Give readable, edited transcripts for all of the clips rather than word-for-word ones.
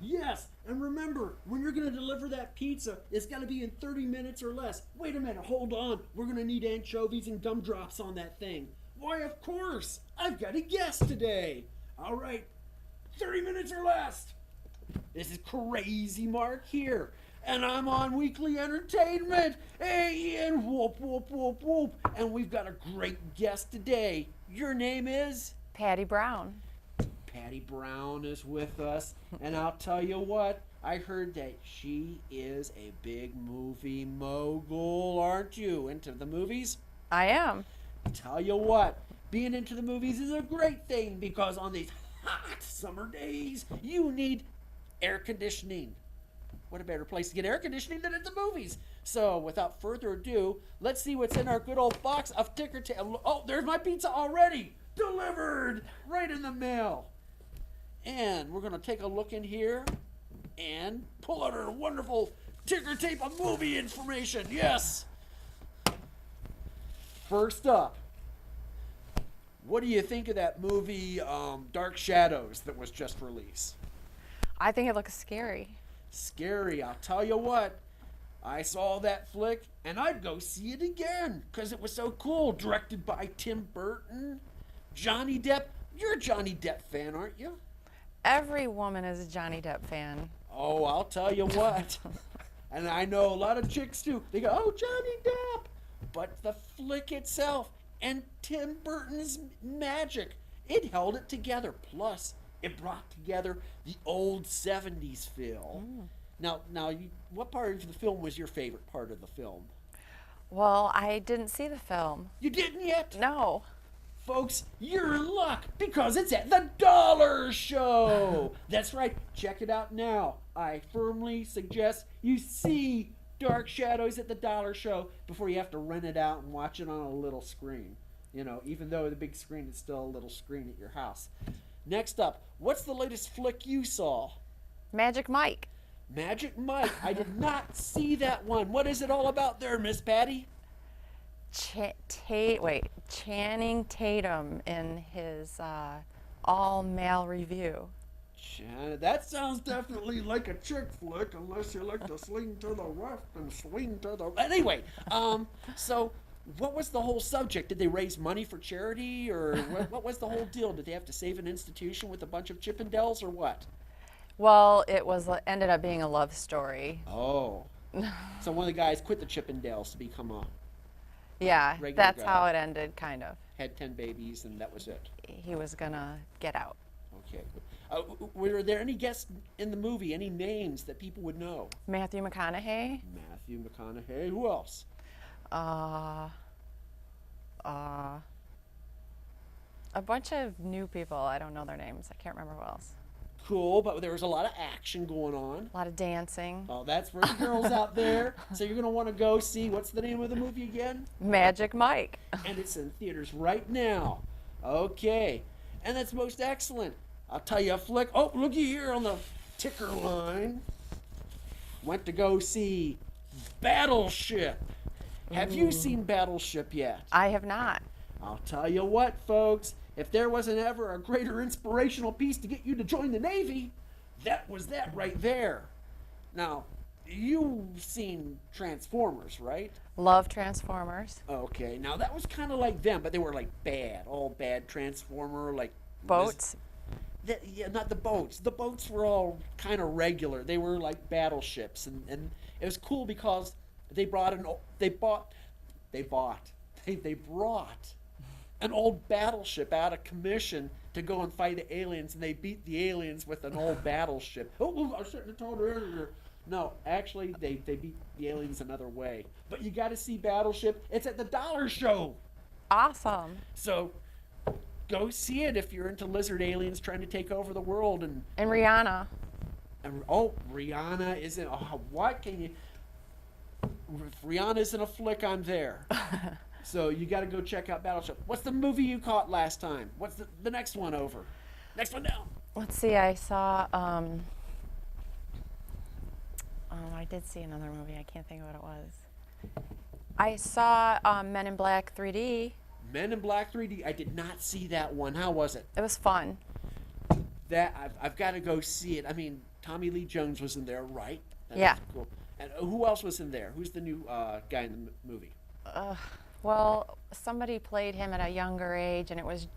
Yes, and remember, when you're going to deliver that pizza, it's got to be in 30 minutes or less. Wait a minute, hold on. We're going to need anchovies and gumdrops on that thing. Why, of course. I've got a guest today. All right, 30 minutes or less. This is Crazy Mark here, and I'm on Weekly Entertainment. Hey, Ian, whoop, whoop, whoop, whoop. And we've got a great guest today. Your name is? Patty Brown. Patty Brown is with us, and I'll tell you what, I heard that she is a big movie mogul, aren't you? Into the movies? I am. Tell you what, being into the movies is a great thing because on these hot summer days, you need air conditioning. What a better place to get air conditioning than at the movies? So, without further ado, let's see what's in our good old box of ticker tape. Oh, there's my pizza already! Delivered! Right in the mail. And we're going to take a look in here and pull out our wonderful ticker tape of movie information. Yes! First up, what do you think of that movie Dark Shadows that was just released? I think it looks scary. Scary. I'll tell you what. I saw that flick and I'd go see it again because it was so cool. Directed by Tim Burton. Johnny Depp. You're a Johnny Depp fan, aren't you? Every woman is a Johnny Depp fan. Oh, I'll tell you what. And I know a lot of chicks too. They go, oh, Johnny Depp. But the flick itself and Tim Burton's magic, it held it together. Plus, it brought together the old 70s feel. Now, what part of the film was your favorite part of the film? Well, I didn't see the film. You didn't yet? No. Folks, you're in luck because it's at the Dollar Show. That's right. Check it out now. I firmly suggest you see Dark Shadows at the Dollar Show before you have to rent it out and watch it on a little screen. You know, even though the big screen is still a little screen at your house. Next up, what's the latest flick you saw? Magic Mike. Magic Mike. I did not see that one. What is it all about there, Miss Patty? Channing Tatum in his all-male review. That sounds definitely like a chick flick, unless you like to swing to the left and swing to the... Anyway, so what was the whole subject? Did they raise money for charity, or what was the whole deal? Did they have to save an institution with a bunch of Chippendales, or what? Well, it ended up being a love story. Oh. So one of the guys quit the Chippendales to become a... Yeah, regular that's guy. how it ended, kind of. Had 10 babies, and that was it. He was gonna get out. Okay. Were there any guests in the movie, any names that people would know? Matthew McConaughey. Matthew McConaughey. Who else? A bunch of new people. I don't know their names. I can't remember who else. Cool, but there was a lot of action going on. A lot of dancing. Oh, that's for the girls out there. So you're going to want to go see, what's the name of the movie again? Magic Mike. And it's in theaters right now. Okay. And that's most excellent. I'll tell you a flick. Oh, looky here on the ticker line. Went to go see Battleship. Have you seen Battleship yet? I have not. I'll tell you what, folks. If there wasn't ever a greater inspirational piece to get you to join the Navy, that was that right there. Now, you've seen Transformers, right? Love Transformers. Okay, now that was kind of like them, but they were like bad, all bad Transformer, like... Boats. Yeah, not the boats. The boats were all kind of regular. They were like battleships, and it was cool because they brought an old battleship out of commission to go and fight the aliens, and they beat the aliens with an old battleship. Oh, I shouldn't have told her earlier. No, actually, they beat the aliens another way. But you got to see Battleship. It's at the Dollar Show. Awesome. So go see it if you're into lizard aliens trying to take over the world. And Rihanna. Rihanna isn't. Oh, what can you? If Rihanna isn't a flick, I'm there. So you got to go check out Battleship. What's the movie you caught last time? What's the next one over? Next one down. Let's see. I saw. I did see another movie. I can't think of what it was. I saw Men in Black 3D. Men in Black 3D. I did not see that one. How was it? It was fun. that I've got to go see it. I mean, Tommy Lee Jones was in there, right? That Yeah. was cool. And who else was in there? Who's the new guy in the movie? Well, somebody played him at a younger age, and it was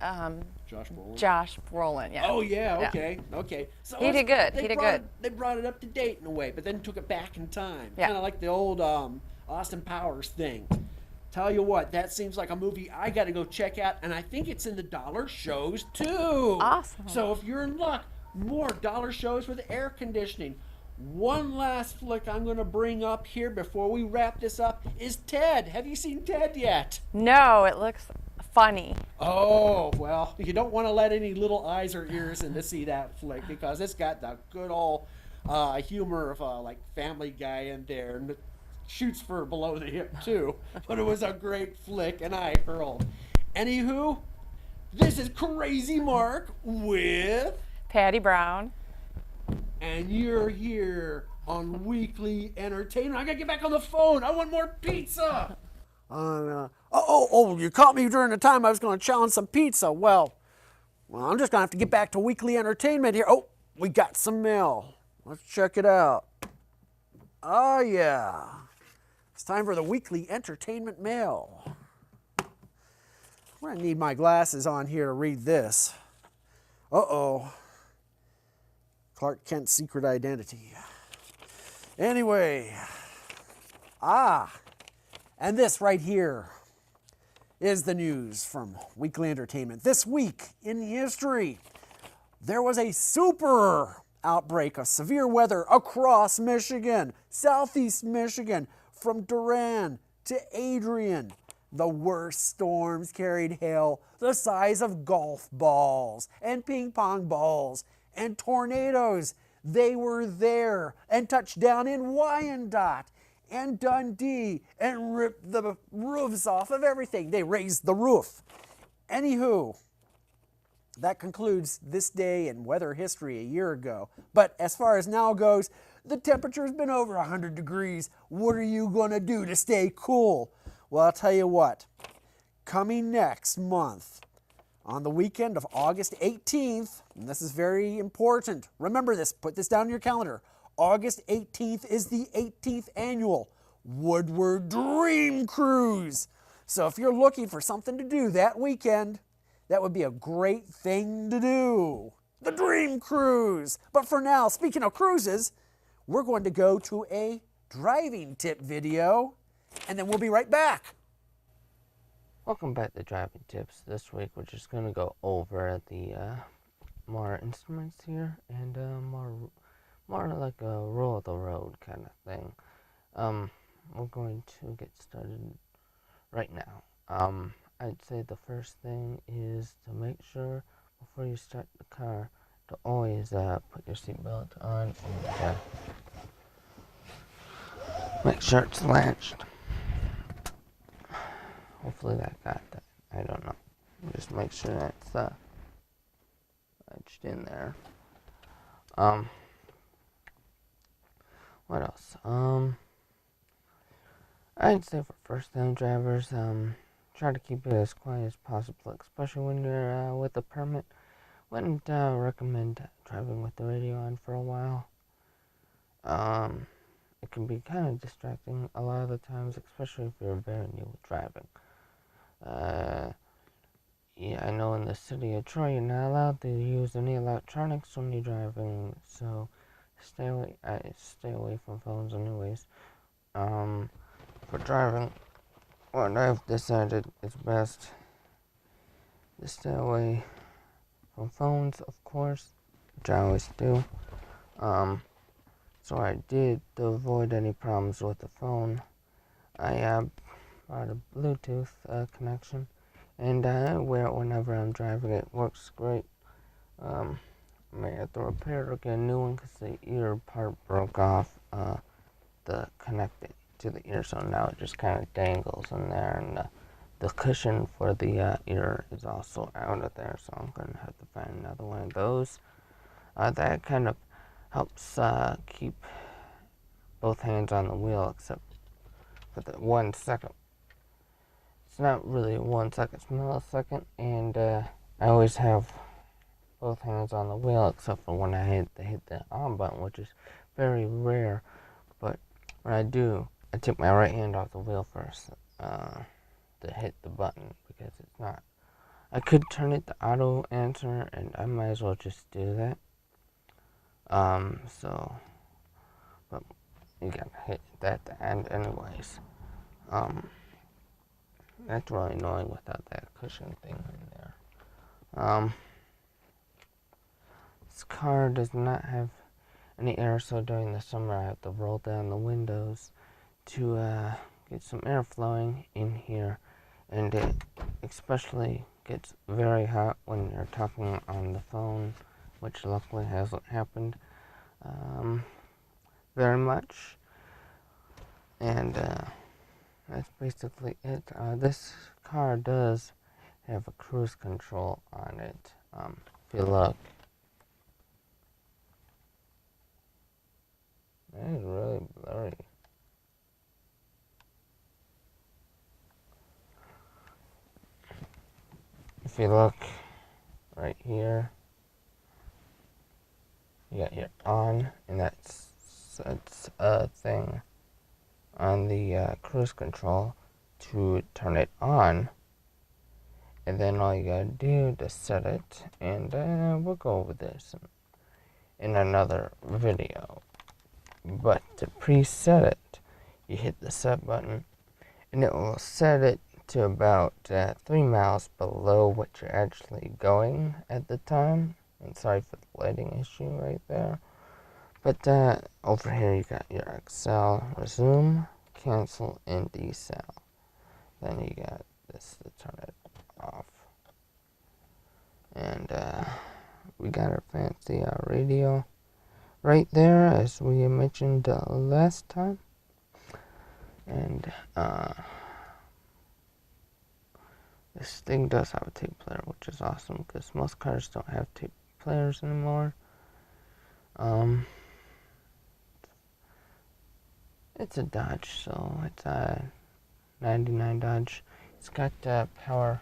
Josh Brolin. Josh Brolin. Yeah. Oh yeah, okay. So He did good. He did good. They brought it up to date in a way, but then took it back in time. Yeah. Kind of like the old Austin Powers thing. Tell you what, that seems like a movie I got to go check out, and I think it's in the dollar shows too. Awesome. So if you're in luck, more dollar shows with air conditioning. One last flick I'm going to bring up here before we wrap this up is Ted. Have you seen Ted yet? No, it looks funny. Oh, well, you don't want to let any little eyes or ears in to see that flick because it's got the good old humor of like Family Guy in there and it shoots for below the hip too. But it was a great flick and I hurled. Anywho, this is Crazy Mark with... Patty Brown. And you're here on Weekly Entertainment. I gotta get back on the phone. I want more pizza. You caught me during the time I was going to challenge some pizza. Well, I'm just going to have to get back to Weekly Entertainment here. Oh, we got some mail. Let's check it out. Oh, yeah. It's time for the Weekly Entertainment mail. I'm going to need my glasses on here to read this. Uh-oh. Clark Kent's secret identity. Anyway. And this right here is the news from Weekly Entertainment. This week in history, there was a super outbreak of severe weather across Michigan, southeast Michigan, from Durand to Adrian. The worst storms carried hail the size of golf balls and ping pong balls and tornadoes. They were there and touched down in Wyandotte and Dundee and ripped the roofs off of everything. They raised the roof. Anywho, that concludes this day in weather history a year ago. But as far as now goes, the temperature's been over 100 degrees. What are you going to do to stay cool? Well, I'll tell you what. Coming next month, on the weekend of August 18th, and this is very important. Remember this, put this down in your calendar. August 18th is the 18th annual Woodward Dream Cruise. So if you're looking for something to do that weekend, that would be a great thing to do. The Dream Cruise. But for now, speaking of cruises, we're going to go to a driving tip video, and then we'll be right back. Welcome back to Driving Tips. This week we're just going to go over the more instruments here and more like a rule of the road kind of thing. We're going to get started right now. I'd say the first thing is to make sure before you start the car to always put your seatbelt on and make sure it's latched. Hopefully that got that. I don't know. Just make sure that's latched in there. What else? I'd say for first-time drivers, try to keep it as quiet as possible, especially when you're with a permit. Wouldn't recommend driving with the radio on for a while. It can be kind of distracting a lot of the times, especially if you're very new with driving. Yeah, I know in the city of Troy, you're not allowed to use any electronics when you're driving, so stay away from phones anyways. For driving, what I've decided is best to stay away from phones, of course, which I always do. So I did, to avoid any problems with the phone, I bought a Bluetooth connection, and I wear it whenever I'm driving. It works great. I may have to repair it or get a new one because the ear part broke off to connect it to the ear, so now it just kind of dangles in there, and the cushion for the ear is also out of there, so I'm going to have to find another one of those. That kind of helps keep both hands on the wheel, except for the 1 second. It's not really 1 second, it's a millisecond, and I always have both hands on the wheel, except for when I hit the on button, which is very rare. But when I do, I take my right hand off the wheel first to hit the button, because it's not. I could turn it to auto answer, and I might as well just do that. But you gotta hit that to end anyways. That's really annoying without that cushion thing in there. This car does not have any air, so during the summer I have to roll down the windows to get some air flowing in here, and it especially gets very hot when you're talking on the phone, which luckily hasn't happened very much. And that's basically it. This car does have a cruise control on it. If you look, it is really blurry. If you look right here, you got your on, and that's a thing on the cruise control to turn it on, and then all you gotta do to set it, and we'll go over this in another video. But to preset it, you hit the set button, and it will set it to about 3 miles below what you're actually going at the time. And sorry for the lighting issue right there. But over here you got your Excel, resume, cancel, and decel. Then you got this to turn it off. And we got our fancy radio right there, as we mentioned last time. And this thing does have a tape player, which is awesome, because most cars don't have tape players anymore. It's a Dodge, so it's a 99 Dodge. It's got power.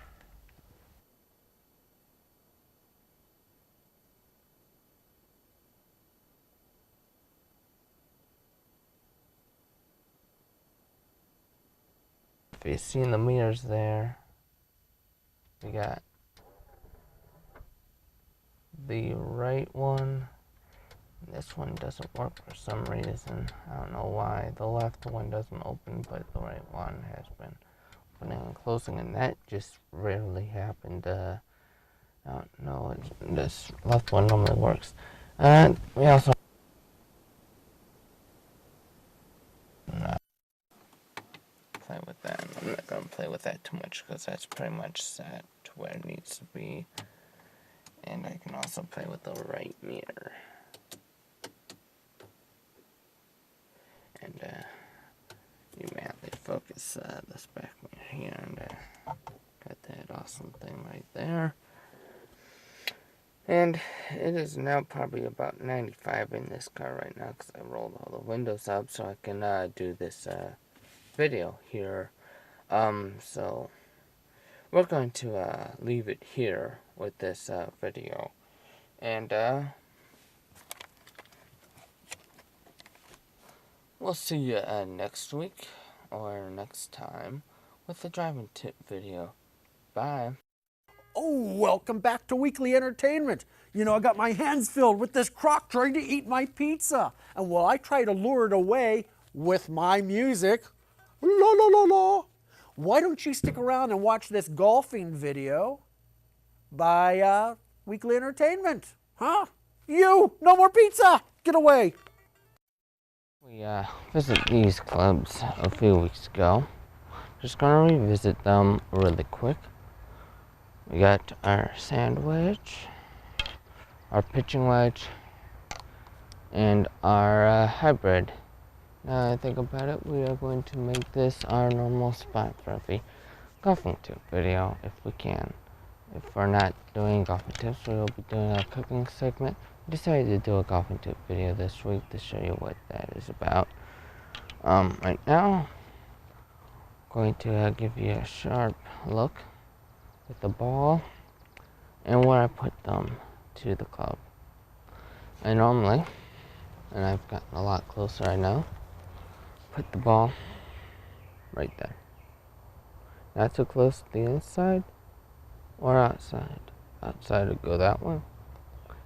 If you see in the meters there, we got the right one. This one doesn't work for some reason. I don't know why. The left one doesn't open, but the right one has been opening and closing, and that just rarely happened. I don't know. This left one normally works. And we also play with that. I'm not going to play with that too much, because that's pretty much set to where it needs to be. And I can also play with the right meter. And you manually focus this back mirror here, and got that awesome thing right there. And it is now probably about 95 in this car right now, because I rolled all the windows up so I can do this video here. So we're going to leave it here with this video, and we'll see you next week or next time with the driving tip video. Bye. Oh, welcome back to Weekly Entertainment. You know, I got my hands filled with this croc trying to eat my pizza. And while I try to lure it away with my music, la la la la, why don't you stick around and watch this golfing video by Weekly Entertainment? Huh? You, no more pizza, get away. We visited these clubs a few weeks ago. Just gonna revisit them really quick. We got our sand wedge, our pitching wedge, and our hybrid. Now that I think about it, we are going to make this our normal spot for the golfing tip video if we can. If we're not doing golfing tips, we will be doing a cooking segment. We decided to do a golfing tip video this week to show you what that is about. Right now, I'm going to give you a sharp look with the ball and where I put them to the club. I normally, and I've gotten a lot closer, I know, put the ball right there. Not too close to the inside or outside. Outside would go that way.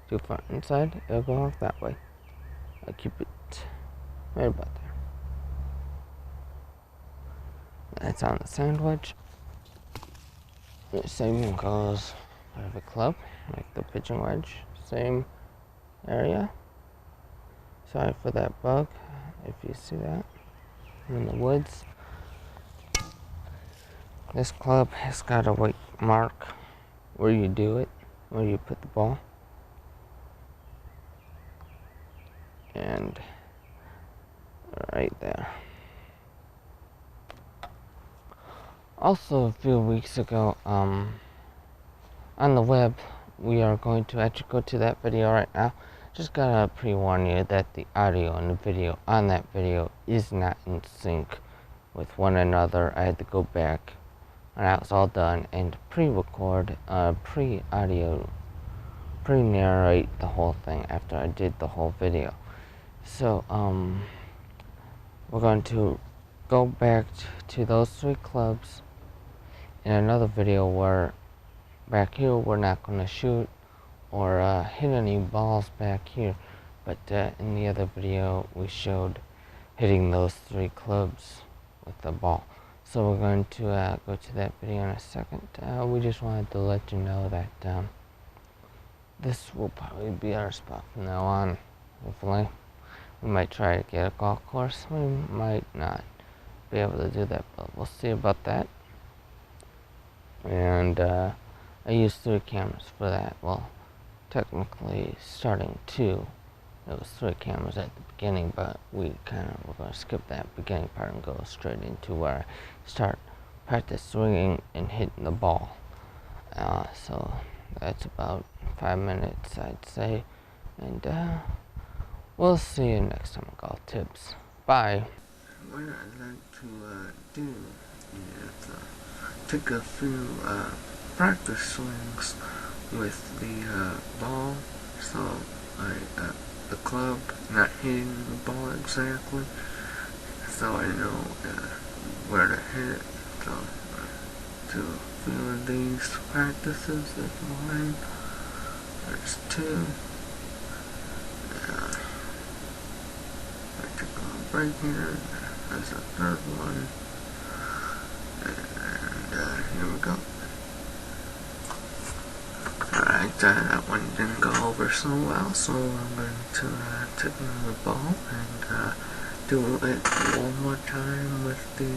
Too far inside, it'll go off that way. I keep it right about there. That's on the sand wedge. The same goes for the club, like the pitching wedge. Same area. Sorry for that bug, if you see that. I'm in the woods. This club has got a white mark where you do it, where you put the ball. And right there. Also, a few weeks ago, on the web, we are going to actually go to that video right now. Just gotta pre-warn you that the audio and the video on that video is not in sync with one another. I had to go back when that was all done and pre-record, pre-audio, pre-narrate the whole thing after I did the whole video. So, we're going to go back to those 3 clubs in another video where back here we're not going to shoot or hit any balls back here, but in the other video we showed hitting those 3 clubs with the ball. So we're going to go to that video in a second. We just wanted to let you know that this will probably be our spot from now on, hopefully. We might try to get a golf course. We might not be able to do that, but we'll see about that. And I used 3 cameras for that. Well, technically starting 2. It was 3 cameras at the beginning, but we're going to skip that beginning part and go straight into where I start practice swinging and hitting the ball. So that's about 5 minutes, I'd say. And we'll see you next time on Golf Tips. Bye. What I'd like to do is take a few practice swings with the ball. So the club, not hitting the ball exactly, so I know where to hit it. So do a few of these practices this morning. There's 2. I took a break here. There's a 3rd one. And here we go. Alright, that one didn't go over so well, so I'm going to take another ball and do it one more time with the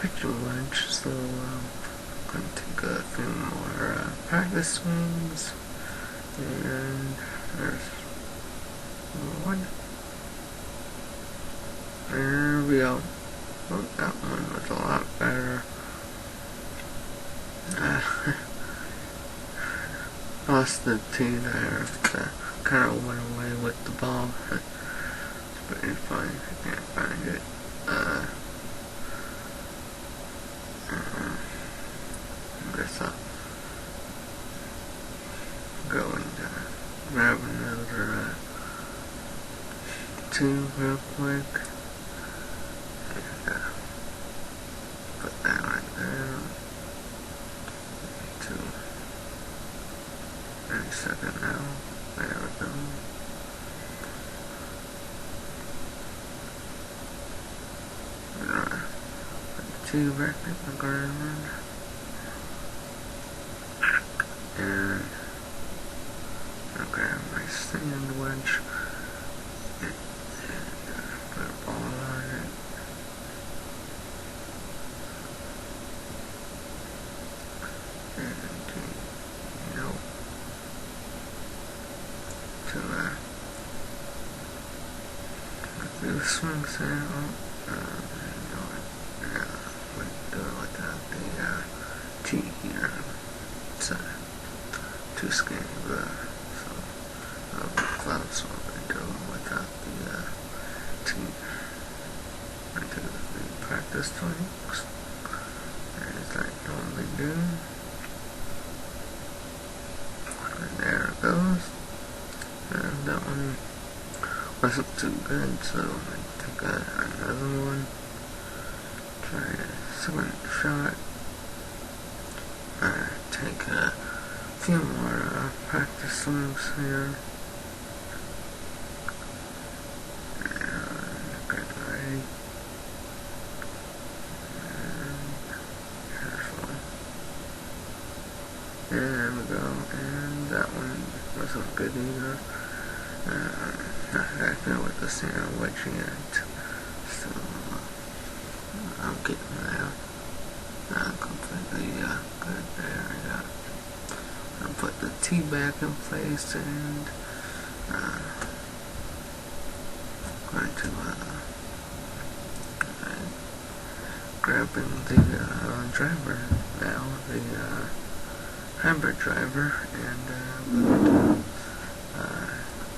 pitching wedge. So I'm going to take a few more practice swings. And there's one. There we go. Oh, that one was a lot better. Lost the tee there. Kind of went away with the ball. It's pretty funny. I can't find it. I guess I'll go and grab another tee real quick. And put that right there. Any second now. There we go. Alright. Put the 2 back in the ground. And I'll grab my sand wedge and put a ball on it. Do swings there. We do it without the tee here. It's too skinny, so the clubs will be doing without the tee. I do the practice swings as I normally do. And there it goes. wasn't too good, so I took another one. Try a second shot. Take a few more practice swings here. Get ready. There we go, and that one wasn't good either. Not that good with the sandwich yet, so I'm getting there. Completely good there. I'll put the tee back in place and going to grabbing the driver now, the hybrid driver, and going to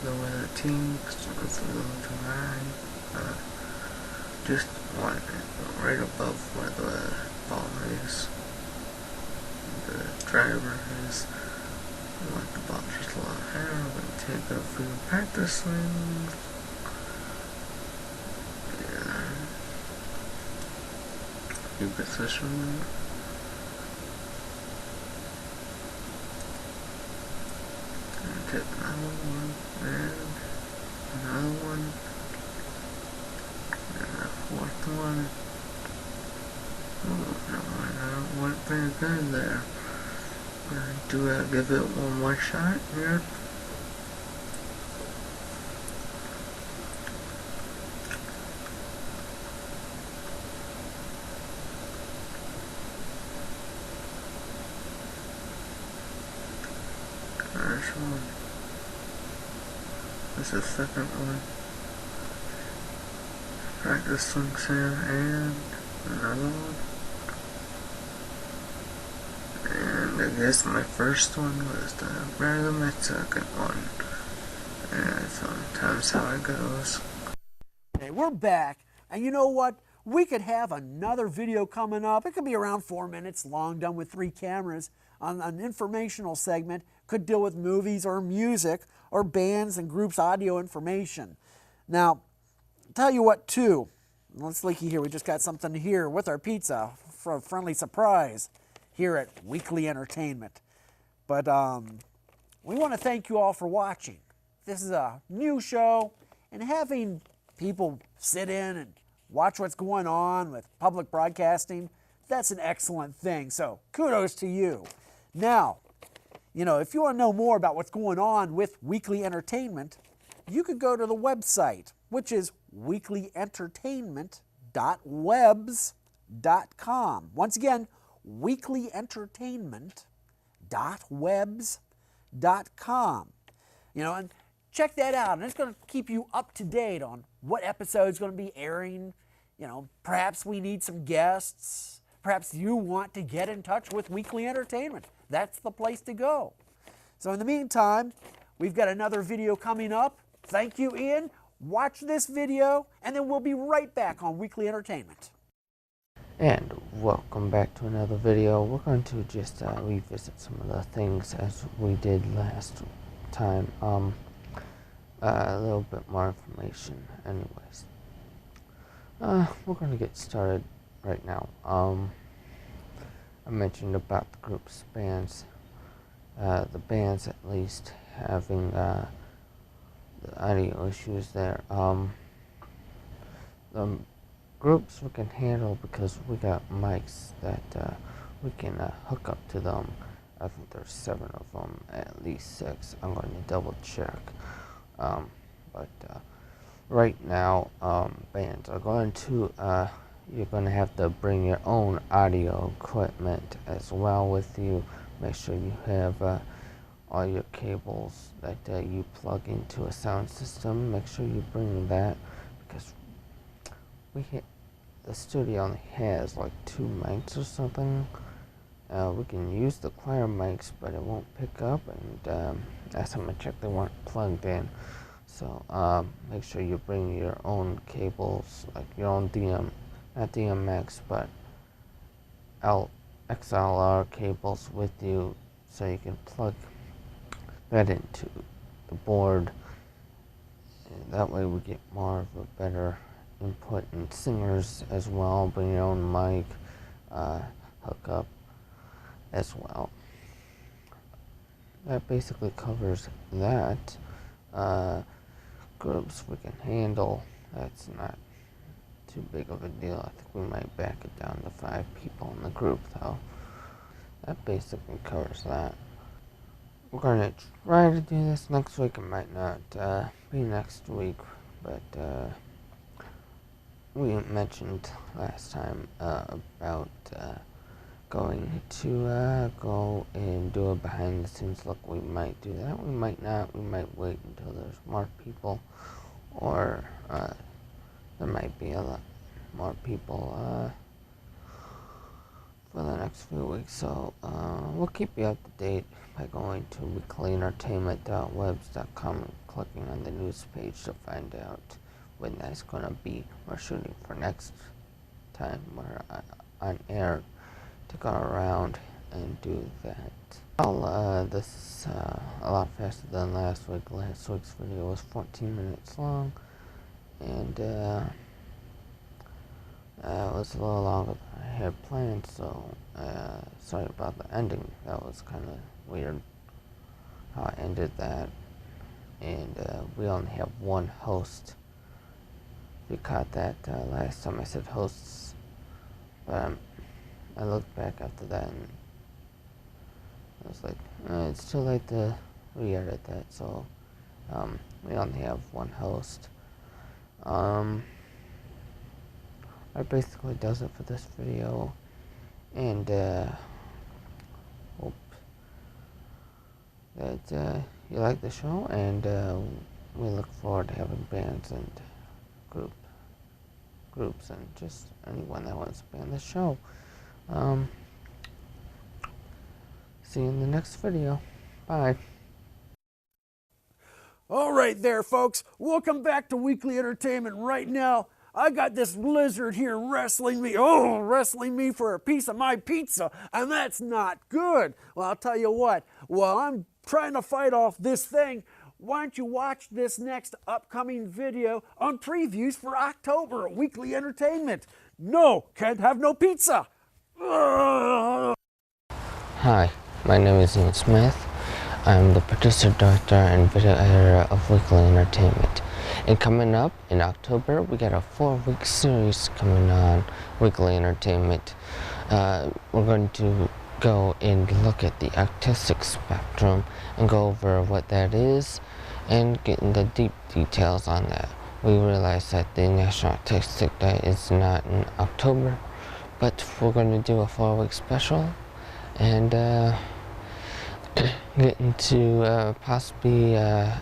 lower the tee because it's a little too high. Just one right above where the ball is. The driver is. I want the ball just a little higher. I'm going to take a few practice swings. New position. And take another one. And another one. And a fourth one. Oh, no, I went pretty good there. I'm going to give it one more shot here. First one. This is the second one. Practice swings here and another one. And I guess my first one was better than my second one. And sometimes how it goes. Hey, we're back, and you know what? We could have another video coming up. It could be around 4 minutes long, done with 3 cameras on an informational segment. Could deal with movies or music or bands and groups' audio information. Now, tell you what, too. Let's looky here. We just got something here with our pizza for a friendly surprise here at Weekly Entertainment. But we want to thank you all for watching. This is a new show, and having people sit in and watch what's going on with public broadcasting, that's an excellent thing. So kudos to you. Now, you know, if you want to know more about what's going on with Weekly Entertainment, you could go to the website, which is weeklyentertainment.webs.com. Once again, weeklyentertainment.webs.com. You know, and check that out, and it's going to keep you up to date on what episode is going to be airing. You know, perhaps we need some guests. Perhaps you want to get in touch with Weekly Entertainment. That's the place to go. So in the meantime, we've got another video coming up. Thank you, Ian. Watch this video, and then we'll be right back on Weekly Entertainment. And welcome back to another video. We're going to just revisit some of the things as we did last time. A little bit more information anyways. We're going to get started right now. I mentioned about the group's bands, the bands at least having the audio issues there. The groups we can handle because we got mics that we can hook up to them. I think there's 7 of them, at least 6. I'm going to double check. But right now, bands are going to, you're going to have to bring your own audio equipment as well with you. Make sure you have all your cables that you plug into a sound system. Make sure you bring that, because the studio only has like 2 mics or something. We can use the choir mics, but it won't pick up, and last time I checked, they weren't plugged in. So make sure you bring your own cables, like your own not DMX, but XLR cables with you, so you can plug that into the board that way we get more of a better input, and singers as well, bring your own mic, hook up as well. That basically covers that. Groups we can handle, that's not too big of a deal. I think we might back it down to 5 people in the group though. That basically covers that. We're going to try to do this next week. It might not be next week, but we mentioned last time about going to go and do a behind the scenes look. We might do that, we might not. We might wait until there's more people, or there might be a lot more people for the next few weeks. So we'll keep you up to date by going to weeklyentertainment.webs.com and clicking on the news page to find out when that's going to be. We're shooting for next time we're on air to go around and do that. Well, this is a lot faster than last week. Last week's video was 14 minutes long, and it was a little longer than I had planned, so sorry about the ending. That was kind of weird how I ended that. And we only have one host. You caught that last time I said hosts, but I looked back after that and I was like, it's too late to re-edit that, so we only have one host. That basically does it for this video, and hope that you like the show, and we look forward to having bands and groups and just anyone that wants to be on the show. See you in the next video. Bye. All right there, folks. Welcome back to Weekly Entertainment. Right now, I got this lizard here wrestling me for a piece of my pizza, and that's not good. Well, I'll tell you what, while I'm trying to fight off this thing, why don't you watch this next upcoming video on previews for October at Weekly Entertainment. No, can't have no pizza. Hi, my name is Ian Smith. I'm the producer, director, and video editor of Weekly Entertainment. And coming up in October, we got a 4-week series coming on Weekly Entertainment. We're going to go and look at the autistic spectrum and go over what that is and get into deep details on that. We realize that the National Autistic Day is not in October, but we're going to do a 4-week special and get into possibly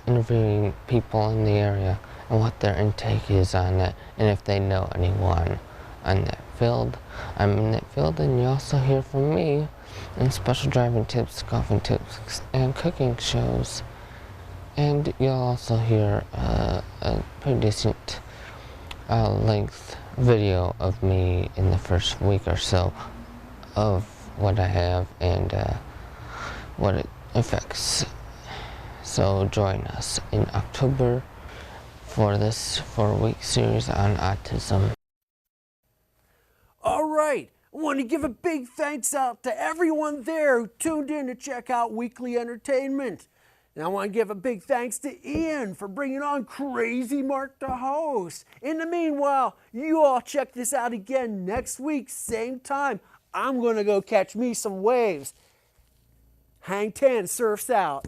interviewing people in the area and what their intake is on it, and if they know anyone on that field. I'm in that field, and you also hear from me in special driving tips, golfing tips, and cooking shows. And you'll also hear a pretty decent length video of me in the first week or so of what I have and what it affects. So join us in October for this 4-week series on autism. All right, I want to give a big thanks out to everyone there who tuned in to check out Weekly Entertainment. And I want to give a big thanks to Ian for bringing on Crazy Mark to host. In the meanwhile, you all check this out again next week, same time. I'm going to go catch me some waves. Hang 10 surfs out.